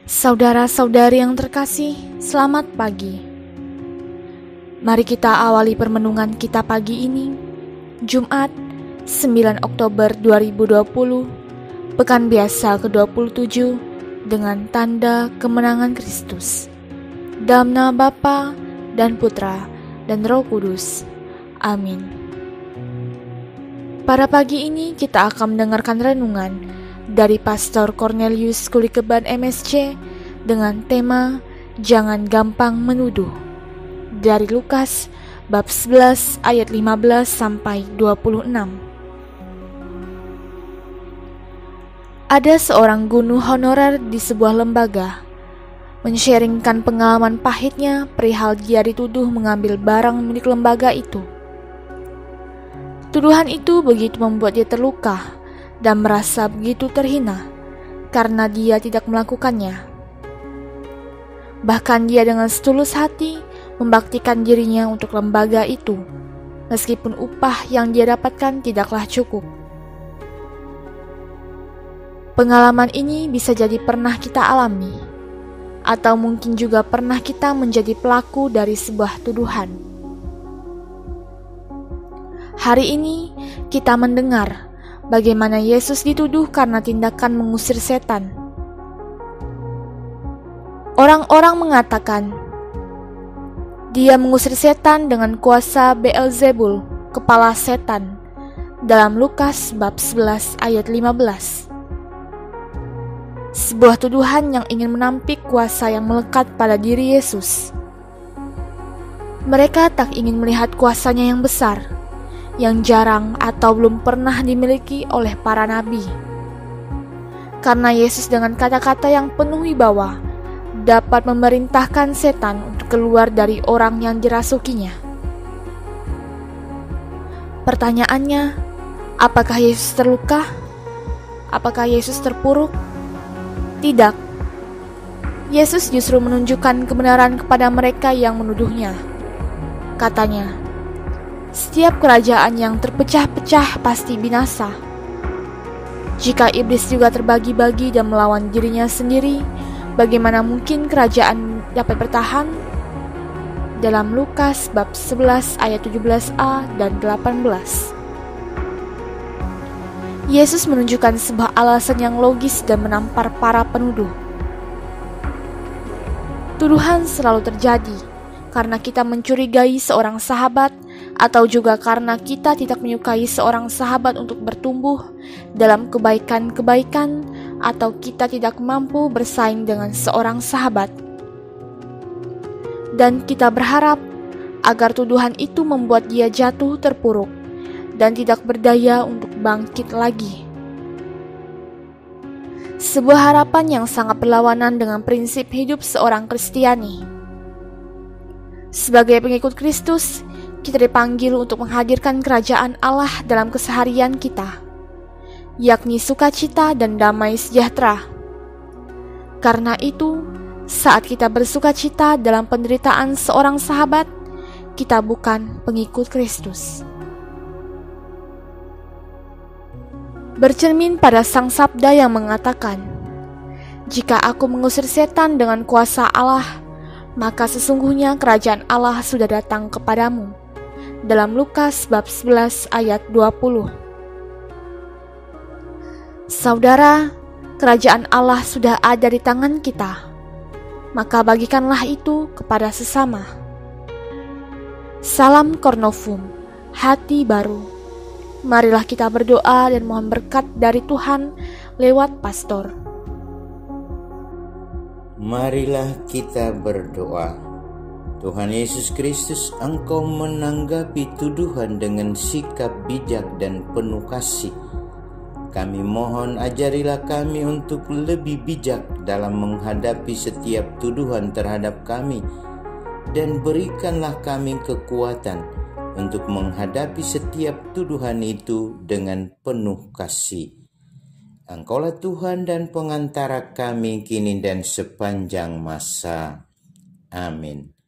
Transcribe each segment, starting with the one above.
Saudara-saudari yang terkasih, selamat pagi. Mari kita awali permenungan kita pagi ini, Jumat 9 Oktober 2020, Pekan Biasa ke-27, dengan tanda kemenangan Kristus. Dalam nama Bapa dan Putra dan Roh Kudus. Amin. Pada pagi ini kita akan mendengarkan renungan dari Pastor Cornelius Kulikeban MSC dengan tema Jangan Gampang Menuduh, dari Lukas bab 11 ayat 15 sampai 26. Ada seorang guru honorer di sebuah lembaga men-sharingkan pengalaman pahitnya perihal dia dituduh mengambil barang milik lembaga itu. Tuduhan itu begitu membuat dia terluka dan merasa begitu terhina karena dia tidak melakukannya. Bahkan dia dengan setulus hati membaktikan dirinya untuk lembaga itu, meskipun upah yang dia dapatkan tidaklah cukup. Pengalaman ini bisa jadi pernah kita alami, atau mungkin juga pernah kita menjadi pelaku dari sebuah tuduhan. Hari ini kita mendengar bagaimana Yesus dituduh karena tindakan mengusir setan. Orang-orang mengatakan, dia mengusir setan dengan kuasa Beelzebul, kepala setan, dalam Lukas bab 11 ayat 15. Sebuah tuduhan yang ingin menampik kuasa yang melekat pada diri Yesus. Mereka tak ingin melihat kuasanya yang besar, yang jarang atau belum pernah dimiliki oleh para nabi. Karena Yesus dengan kata-kata yang penuh wibawa dapat memerintahkan setan untuk keluar dari orang yang dirasukinya. Pertanyaannya, apakah Yesus terluka? Apakah Yesus terpuruk? Tidak. Yesus justru menunjukkan kebenaran kepada mereka yang menuduhnya. Katanya, setiap kerajaan yang terpecah-pecah pasti binasa. Jika iblis juga terbagi-bagi dan melawan dirinya sendiri, bagaimana mungkin kerajaan dapat bertahan? Dalam Lukas bab 11 ayat 17a dan 18. Yesus menunjukkan sebuah alasan yang logis dan menampar para penuduh. Tuduhan selalu terjadi karena kita mencurigai seorang sahabat, atau juga karena kita tidak menyukai seorang sahabat untuk bertumbuh dalam kebaikan-kebaikan, atau kita tidak mampu bersaing dengan seorang sahabat. Dan kita berharap agar tuduhan itu membuat dia jatuh terpuruk dan tidak berdaya untuk bangkit lagi. Sebuah harapan yang sangat berlawanan dengan prinsip hidup seorang Kristiani. Sebagai pengikut Kristus, kita dipanggil untuk menghadirkan kerajaan Allah dalam keseharian kita, yakni sukacita dan damai sejahtera. Karena itu, saat kita bersukacita dalam penderitaan seorang sahabat, kita bukan pengikut Kristus. Bercermin pada Sang Sabda yang mengatakan, "Jika aku mengusir setan dengan kuasa Allah, maka sesungguhnya kerajaan Allah sudah datang kepadamu." Dalam Lukas bab 11 ayat 20. Saudara, kerajaan Allah sudah ada di tangan kita, maka bagikanlah itu kepada sesama. Salam Cornovum, hati baru. Marilah kita berdoa dan mohon berkat dari Tuhan lewat pastor. Marilah kita berdoa. Tuhan Yesus Kristus, Engkau menanggapi tuduhan dengan sikap bijak dan penuh kasih. Kami mohon ajarilah kami untuk lebih bijak dalam menghadapi setiap tuduhan terhadap kami, dan berikanlah kami kekuatan untuk menghadapi setiap tuduhan itu dengan penuh kasih. Engkaulah Tuhan dan pengantara kami kini dan sepanjang masa. Amin.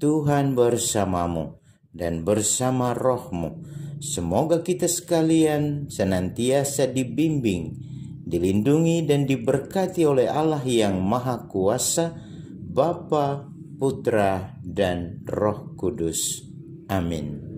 Tuhan bersamamu dan bersama rohmu. Semoga kita sekalian senantiasa dibimbing, dilindungi dan diberkati oleh Allah yang Maha Kuasa, Bapa, Putra, dan Roh Kudus. Amin.